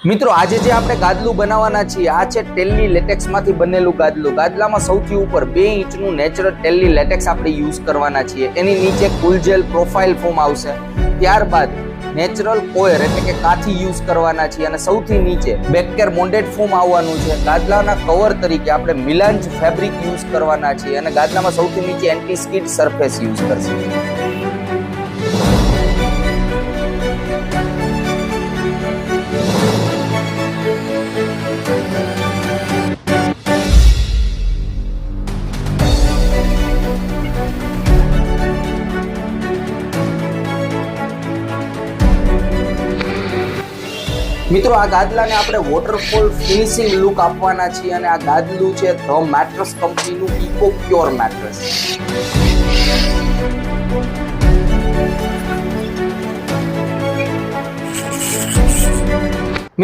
મિત્રો આજે જે આપણે ગાદલું બનાવવાના છીએ આ છે ટેલ્લી લેટેક્સ માંથી બનેલું ગાદલું. ગાદલામાં સૌથી ઉપર 2 ઇંચનું નેચરલ ટેલ્લી લેટેક્સ આપણે યુઝ કરવાના છીએ. એની નીચે કુલ જેલ પ્રોફાઇલ ફોમ આવશે. ત્યારબાદ નેચરલ કોયર એટલે કે કાથી યુઝ કરવાના છીએ અને સૌથી નીચે બેકકેર બોન્ડેડ ફોમ આવવાનું છે. ગાદલાના કવર તરીકે આપણે મિલાન્જ ફેબ્રિક યુઝ કરવાના છીએ અને ગાદલામાં સૌથી નીચે એન્ટી સ્કિડ સરફેસ યુઝ કરશે. મિત્રો આ ગાદલાને આપણે વોટરફોલ ફિનિશિંગ લુક આપવાના છીએ અને આ ગાદલું છે ધ મેટ્રેસ કંપનીનું ઇકો પ્યોર મેટ્રેસ.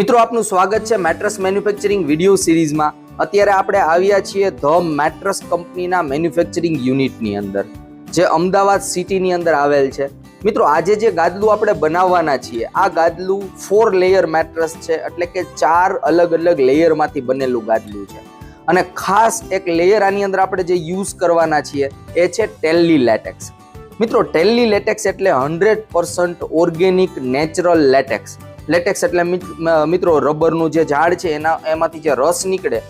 મિત્રો આપનું સ્વાગત છે મેટ્રેસ મેન્યુફેક્ચરિંગ વિડીયો સિરીઝમાં. અત્યારે આપણે આવ્યા છીએ ધ મેટ્રેસ કંપનીના મેન્યુફેક્ચરિંગ યુનિટની અંદર જે અમદાવાદ સિટીની અંદર આવેલ છે. મિત્રો આજે જે ગાદલું આપણે બનાવવાના છીએ આ ગાદલું 4 લેયર મેટ્રેસ છે એટલે કે 4 અલગ અલગ લેયરમાંથી બનેલું ગાદલું છે અને ખાસ એક લેયર આની અંદર આપણે જે યુઝ કરવાના છીએ એ છે ટેલ્લી લેટેક્સ. મિત્રો ટેલ્લી લેટેક્સ એટલે 100% ઓર્ગેનિક નેચરલ લેટેક્સ. લેટેક્સ એટલે મિત્રો રબરનું જે ઝાડ છે એમાંથી જે રસ નીકળે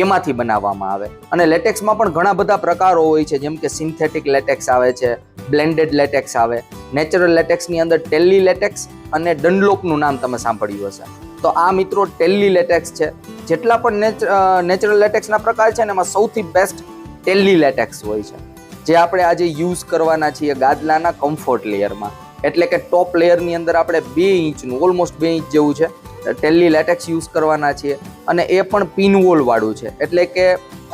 એમાંથી બનાવવામાં આવે અને લેટેક્સમાં પણ ઘણા બધા પ્રકારો હોય છે જેમ કે સિન્થેટિક લેટેક્સ આવે છે, બ્લેન્ડેડ લેટેક્સ આવે, નેચરલ લેટેક્સની અંદર ટેલ્લી લેટેક્સ અને ડનલોપનું નામ તમે સાંભળ્યું હશે. તો આ મિત્રો ટેલ્લી લેટેક્સ છે. જેટલા પણ નેચરલ લેટેક્સના પ્રકાર છે ને એમાં સૌથી બેસ્ટ ટેલ્લી લેટેક્સ હોય છે જે આપણે આજે યુઝ કરવાના છીએ ગાદલાના કમ્ફર્ટ લેયરમાં. એટલે કે ટોપ લેયરની અંદર આપણે 2 ઇંચનું ઓલમોસ્ટ 2 ઇંચ જેવું છે ટેલ્લી લેટેક્સ યુઝ કરવાના છીએ અને એ પણ પિનવોલ વાળું છે. એટલે કે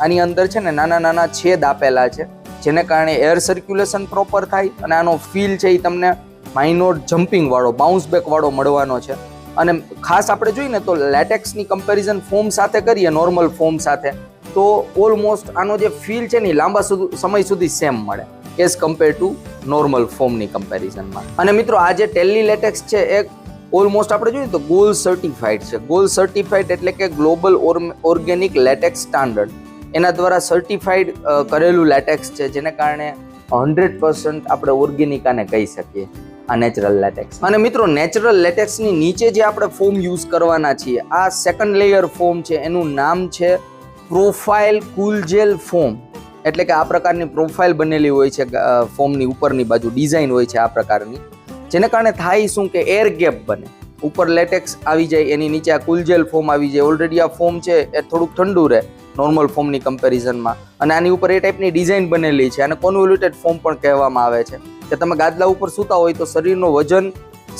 આની અંદર છે ને નાના નાના છેદ આપેલા છે જેને કારણે એર સર્ક્યુલેશન પ્રોપર થાય અને આનો ફીલ છે એ તમને માઇનોર જમ્પિંગ વાળો બાઉન્સ બેક વાળો મળવાનો છે. અને ખાસ આપણે જોઈએ ને તો લેટેક્સની કમ્પેરિઝન ફોમ સાથે કરીએ નોર્મલ ફોમ સાથે તો ઓલમોસ્ટ આનો જે ફીલ છે ને લાંબા સમય સુધી સેમ મળે એઝ કમ્પેર ટુ નોર્મલ ફોમની કમ્પેરિઝનમાં. અને મિત્રો આ જે ટેલ્લી લેટેક્સ છે એ ઓલમોસ્ટ આપણે જોઈએ તો ગોલ્ડ સર્ટિફાઈડ છે. ગોલ્ડ સર્ટિફાઈડ એટલે કે ગ્લોબલ ઓર્ગેનિક લેટેક્સ સ્ટાન્ડર્ડ એના દ્વારા સર્ટિફાઈડ કરેલું લેટેક્સ છે જેને કારણે 100% આપણે ઓર્ગેનિક આને કહી શકીએ આ નેચરલ લેટેક્સ. અને મિત્રો નેચરલ લેટેક્સની નીચે જે આપણે ફોમ યુઝ કરવાના છીએ આ સેકન્ડ લેયર ફોમ છે એનું નામ છે પ્રોફાઇલ કુલ જેલ ફોમ. એટલે કે આ પ્રકારની પ્રોફાઇલ બનેલી હોય છે ફોમની ઉપરની બાજુ ડિઝાઇન હોય છે આ પ્રકારની જેને કારણે થાય શું કે એર ગેપ બને. ઉપર લેટેક્સ આવી જાય એની નીચે આ કુલ જેલ ફોમ આવી જાય. ઓલરેડી આ ફોમ છે એ થોડુંક ઠંડુ રહે નોર્મલ ફોમની કમ્પેરિઝનમાં અને આની ઉપર એ ટાઈપની ડિઝાઇન બનેલી છે અને કોન્વોલ્યુટેડ ફોમ પણ કહેવામાં આવે છે કે તમે ગાદલા ઉપર સૂતા હોય તો શરીરનું વજન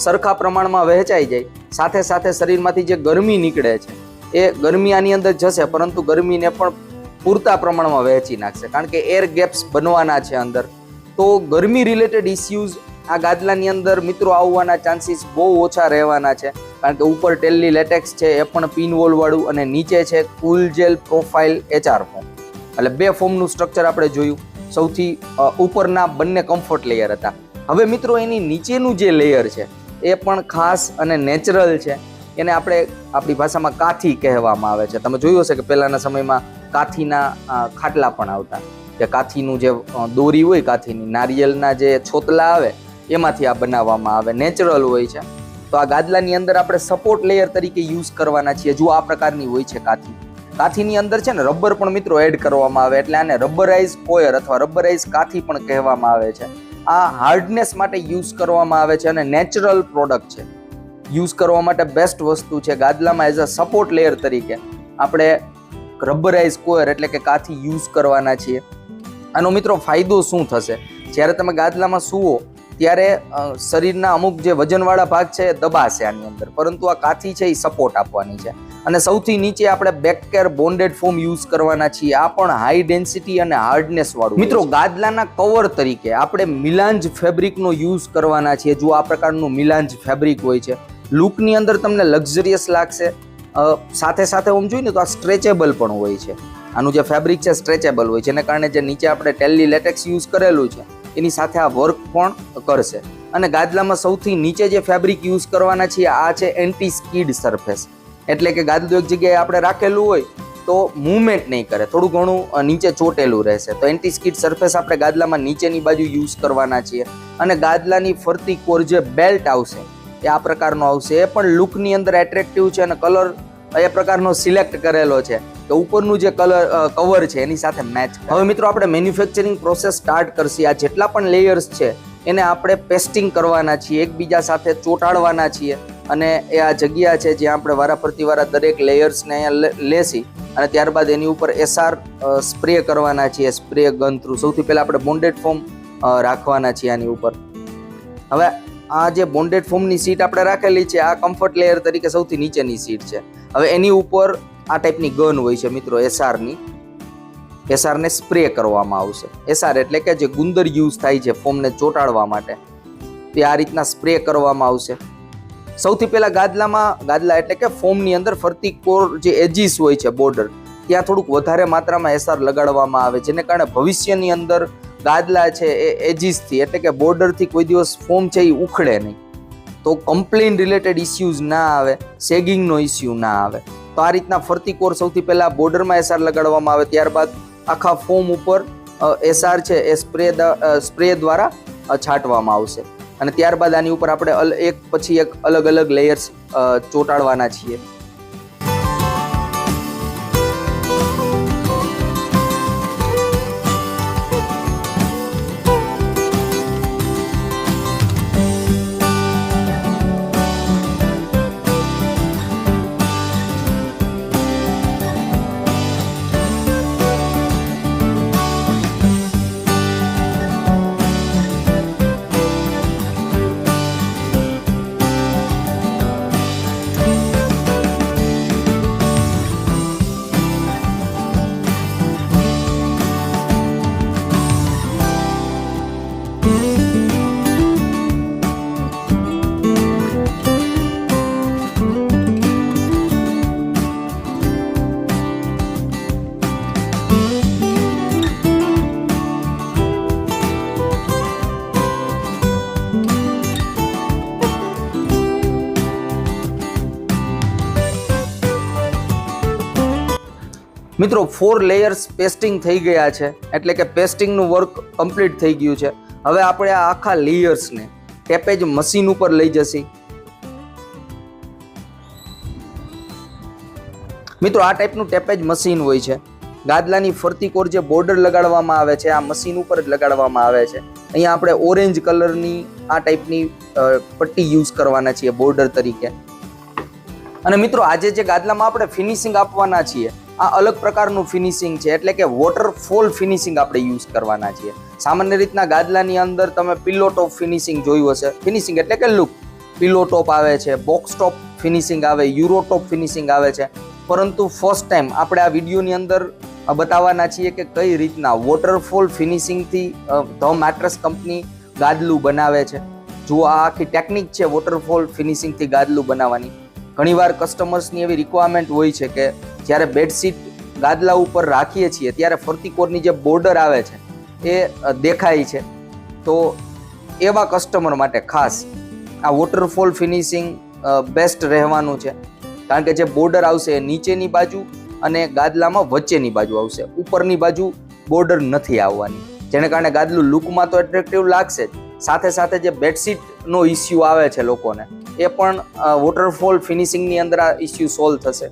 સરખા પ્રમાણમાં વહેંચાઈ જાય. સાથે સાથે શરીરમાંથી જે ગરમી નીકળે છે એ ગરમી આની અંદર જશે પરંતુ ગરમીને પણ પૂરતા પ્રમાણમાં વહેંચી નાખશે કારણ કે એર ગેપ્સ બનવાના છે અંદર. તો ગરમી રિલેટેડ ઇસ્યુઝ આ ગાદલાની અંદર મિત્રો આવવાના ચાન્સીસ બહુ ઓછા રહેવાના છે કારણ કે ઉપર ટેલ્લી લેટેક્સ છે એ પણ પિનવોલ વાળું અને નીચે છે કુલ જેલ પ્રોફાઇલ HR ફોમ. એટલે 2 ફોમનું સ્ટ્રક્ચર આપણે જોયું. સૌથી ઉપરના બંને કમ્ફર્ટ લેયર હતા. હવે મિત્રો એની નીચેનું જે લેયર છે એ પણ ખાસ અને નેચરલ છે. એને આપણે આપણી ભાષામાં કાથી કહેવામાં આવે છે. તમે જોયું હશે કે પહેલાના સમયમાં કાથીના ખાટલા પણ આવતા કે કાથીનું જે દોરી હોય કાથીની નારિયેલના જે છોતલા આવે એમાંથી આ બનાવવામાં આવે. નેચરલ હોય છે. તો આ ગાદલાની અંદર આપણે સપોર્ટ લેયર તરીકે યુઝ કરવાના છીએ. જો આ પ્રકારની હોય છે કાથી. કાથીની અંદર છે ને રબર પણ મિત્રો એડ કરવામાં આવે એટલે આને રબરાઇઝ કોયર અથવા રબરાઇઝ કાથી પણ કહેવામાં આવે છે. આ હાર્ડનેસ માટે યુઝ કરવામાં આવે છે અને નેચરલ પ્રોડક્ટ છે. યુઝ કરવા માટે બેસ્ટ વસ્તુ છે. ગાદલામાં એઝ અ સપોર્ટ લેયર તરીકે આપણે રબરાઇઝ કોયર એટલે કે કાથી યુઝ કરવાના છીએ. આનો મિત્રો ફાયદો શું થશે? જ્યારે તમે ગાદલામાં સૂવો ત્યારે શરીરના અમુક જે વજનવાળા ભાગ છે એ દબાશે આની અંદર પરંતુ આ કાથી છે એ સપોર્ટ આપવાની છે. અને સૌથી નીચે આપણે બેકકેર બોન્ડેડ ફોમ યુઝ કરવાના છીએ. આ પણ હાઈ ડેન્સિટી અને હાર્ડનેસ વાળું. મિત્રો ગાદલાના કવર તરીકે આપણે મિલાન્જ ફેબ્રિકનો યુઝ કરવાના છીએ. જો આ પ્રકારનું મિલાન્જ ફેબ્રિક હોય છે લુકની અંદર તમને લક્ઝરિયસ લાગશે. સાથે સાથે આમ જોઈએ ને તો આ સ્ટ્રેચેબલ પણ હોય છે. આનું જે ફેબ્રિક છે સ્ટ્રેચેબલ હોય છે જેને કારણે જે નીચે આપણે ટેલ્લી લેટેક્સ યુઝ કરેલું છે એની સાથે આ વર્ક પણ કરશે. અને ગાદલામાં સૌથી નીચે જે ફેબ્રિક યુઝ કરવાના છીએ આ છે એન્ટી સ્કીડ સરફેસ. એટલે કે ગાદલું એક જગ્યાએ આપણે રાખેલું હોય તો મૂવમેન્ટ નહીં કરે, થોડું ઘણું નીચે ચોટેલું રહેશે. તો એન્ટી સ્કીડ સરફેસ આપણે ગાદલામાં નીચેની બાજુ યુઝ કરવાના છીએ. અને ગાદલાની ફરતી કોર જે બેલ્ટ આવશે એ આ પ્રકારનો આવશે. એ પણ લુકની અંદર એટ્રેક્ટિવ છે અને કલર એ પ્રકારનો સિલેક્ટ કરેલો છે કે ઉપરનું જે કવર છે એની સાથે મેચ. હવે મિત્રો આપણે મેન્યુફેક્ચરિંગ પ્રોસેસ સ્ટાર્ટ કરશી. આ જેટલા પણ લેયર્સ છે એને આપણે પેસ્ટિંગ કરવાના છીએ, એકબીજા સાથે ચોંટાડવાના છીએ. અને એ આ જગ્યા છે જ્યાં આપણે વારાફરતી વારા દરેક લેયર્સને અહીંયા લેશી અને ત્યારબાદ એની ઉપર SR સ્પ્રે કરવાના છીએ, સ્પ્રે ગન થ્રુ. સૌથી પહેલાં આપણે બોન્ડેડ ફોર્મ રાખવાના છીએ આની ઉપર. હવે આ જે બોન્ડેડ ફોર્મની સીટ આપણે રાખેલી છે આ કમ્ફર્ટ લેયર તરીકે સૌથી નીચેની સીટ છે. હવે એની ઉપર આ ટાઈપની ગન હોય છે મિત્રો SRની. SRને સ્પ્રે કરવામાં આવશે. SR એટલે કે જે ગુંદર યુઝ થાય છે ફોર્મને ચોંટાડવા માટે, તે આ રીતના સ્પ્રે કરવામાં આવશે. સૌથી પહેલા ગાદલા એટલે કે ફોર્મની અંદર ફરતી કોર જે એજીસ હોય છે બોર્ડર, ત્યાં થોડુંક વધારે માત્રામાં SR લગાડવામાં આવે, જેને કારણે ભવિષ્યની અંદર ગાદલા છે એ એજીસથી એટલે કે બોર્ડરથી કોઈ દિવસ ફોર્મ છે એ ઉખડે નહીં, તો કમ્પ્લેન રિલેટેડ ઇસ્યુઝ ના આવે, સેગિંગનો ઇસ્યુ ના આવે. તો આ રીતના ફરતી કોર સૌથી પહેલા બોર્ડરમાં SR લગાડવામાં આવે, ત્યારબાદ આખા ફોર્મ ઉપર SR છે એ સ્પ્રે દ્વારા છાંટવામાં આવશે. અને ત્યારબાદ આની ઉપર આપણે એક પછી એક અલગ અલગ લેયર્સ ચોંટાડવાના છીએ. મિત્રો 4 લેયર્સ પેસ્ટિંગ થઈ ગયા છે, એટલે કે પેસ્ટિંગનું વર્ક કમ્પ્લીટ થઈ ગયું છે. હવે આપણે આ આખા લેયર્સને ટેપેજ મશીન ઉપર લઈ જશી. મિત્રો આ ટાઈપનું ટેપેજ મશીન હોય છે. ગાદલાની ફરતી કોર જે બોર્ડર લગાડવામાં આવે છે આ મશીન ઉપર જ લગાડવામાં આવે છે. અહીંયા આપણે ઓરેન્જ કલરની આ ટાઈપની પટ્ટી યુઝ કરવાના છીએ બોર્ડર તરીકે. અને મિત્રો આજે જે ગાદલામાં આપણે ફિનિશિંગ આપવાના છીએ આ અલગ પ્રકારનું ફિનિશિંગ છે, એટલે કે વોટરફોલ ફિનિશિંગ આપણે યુઝ કરવાના છીએ. સામાન્ય રીતના ગાદલાની અંદર તમે પિલો ટોપ ફિનિશિંગ જોયું હશે. ફિનિશિંગ એટલે કે લુક, પિલો ટોપ આવે છે, બોક્સ ટોપ ફિનિશિંગ આવે, યુરો ટોપ ફિનિશિંગ આવે છે. પરંતુ ફર્સ્ટ ટાઈમ આપણે આ વિડીયોની અંદર બતાવવાના છીએ કે કઈ રીતના વોટરફોલ ફિનિશિંગથી ધ મેટ્રેસ કંપની ગાદલું બનાવે છે. જુઓ આ આખી ટેકનિક છે વોટરફોલ ફિનિશિંગથી ગાદલું બનાવવાની. ઘણીવાર કસ્ટમર્સની એવી રિક્વાયરમેન્ટ હોય છે કે જ્યારે બેડશીટ ગાદલા ઉપર રાખીએ છીએ ત્યારે ફરતી કોરની જે બોર્ડર આવે છે એ દેખાય છે. તો એવા કસ્ટમર માટે ખાસ આ વોટરફોલ ફિનિશિંગ બેસ્ટ રહેવાનું છે, કારણ કે જે બોર્ડર આવશે એ નીચેની બાજુ અને ગાદલામાં વચ્ચેની બાજુ આવશે, ઉપરની બાજુ બોર્ડર નથી આવવાની, જેને કારણે ગાદલું લુકમાં તો એટ્રેક્ટિવ લાગશે જ, સાથે સાથે જે બેડશીટનો ઇસ્યુ આવે છે લોકોને એ પણ વોટરફોલ ફિનિશિંગની અંદર આ ઇસ્યુ સોલ્વ થશે.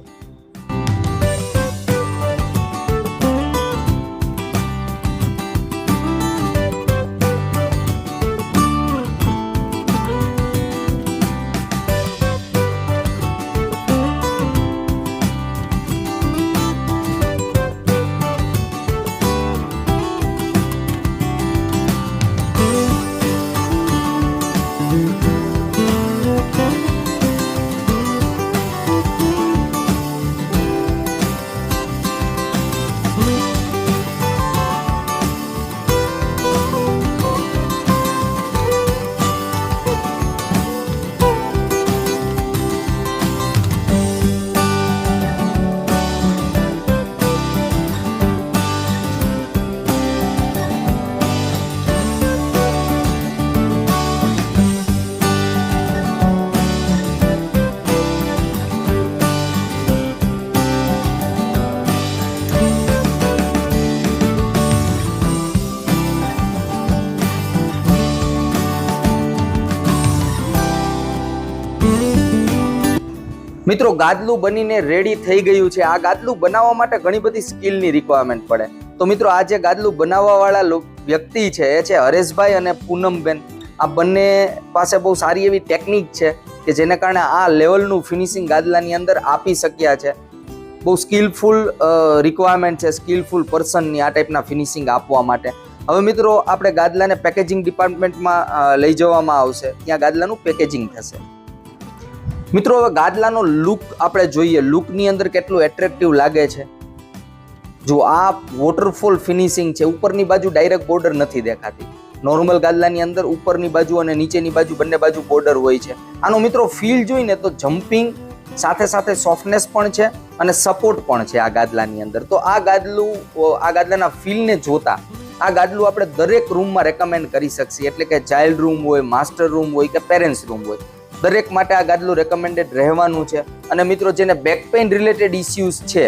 મિત્રો ગાદલું બનીને રેડી થઈ ગયું છે. આ ગાદલું બનાવવા માટે ઘણી બધી સ્કિલની રિક્વાયરમેન્ટ પડે. તો મિત્રો આ જે ગાદલું બનાવવા વાળા વ્યક્તિ છે એ છે હરેશભાઈ અને પૂનમબેન. આ બંને પાસે બહુ સારી એવી ટેકનિક છે કે જેને કારણે આ લેવલનું ફિનિશિંગ ગાદલાની અંદર આપી શક્યા છે. બહુ સ્કિલફુલ રિક્વાયરમેન્ટ છે, સ્કિલફુલ પર્સનની આ ટાઈપના ફિનિશિંગ આપવા માટે. હવે મિત્રો આપણે ગાદલાને પેકેજિંગ ડિપાર્ટમેન્ટમાં લઈ જવામાં આવશે, ત્યાં ગાદલાનું પેકેજિંગ થશે. મિત્રો હવે ગાદલાનો લુક આપણે જોઈએ, લુકની અંદર કેટલું એટ્રેક્ટિવ લાગે છે. જો આ વોટરફોલ ફિનિશિંગ છે, ઉપરની બાજુ ડાયરેક્ટ બોર્ડર નથી દેખાતી. નોર્મલ ગાદલાની અંદર ઉપરની બાજુ અને નીચેની બાજુ બંને બાજુ બોર્ડર હોય છે. આનો મિત્રો ફીલ જોઈને તો જમ્પિંગ સાથે સાથે સોફ્ટનેસ પણ છે અને સપોર્ટ પણ છે આ ગાદલાની અંદર. તો આ ગાદલાના ફીલને જોતા આ ગાદલું આપણે દરેક રૂમમાં રેકમેન્ડ કરી શકીએ. એટલે કે ચાઇલ્ડ રૂમ હોય, માસ્ટર રૂમ હોય કે પેરેન્ટ્સ રૂમ હોય, દરેક માટે આ ગાદલું રેકમેન્ડેડ રહેવાનું છે. અને મિત્રો જેને બેક પેઇન રિલેટેડ ઇસ્યુઝ છે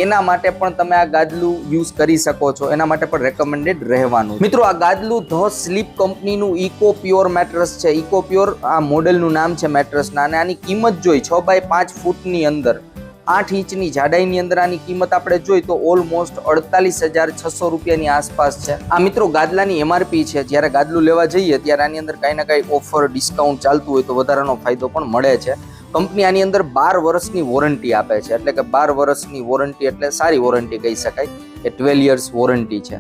એના માટે પણ તમે આ ગાદલું યુઝ કરી શકો છો, એના માટે પણ રેકમેન્ડેડ રહેવાનું. મિત્રો આ ગાદલું ધ સ્લીપ કંપનીનું ઇકો પ્યોર મેટ્રસ છે. ઇકો પ્યોર આ મોડેલનું નામ છે મેટ્રસના. અને આની કિંમત જોઈ 6x5 ફૂટની અંદર 8 ઇંચની જાડાઈની અંદર આની કિંમત આપણે જોઈ તો ઓલમોસ્ટ 48,600 રૂપિયાની આસપાસ છે. આ મિત્રો ગાદલાની એમઆરપી છે. જ્યારે ગાદલું લેવા જઈએ ત્યારે આની અંદર કાંઈ ના કાંઈ ઓફર, ડિસ્કાઉન્ટ ચાલતું હોય તો વધારાનો ફાયદો પણ મળે છે. કંપની આની અંદર 12 વર્ષની વોરંટી આપે છે. એટલે કે 12 વર્ષની વોરંટી એટલે સારી વોરંટી કહી શકાય, એ 12 યર્સ વોરંટી છે.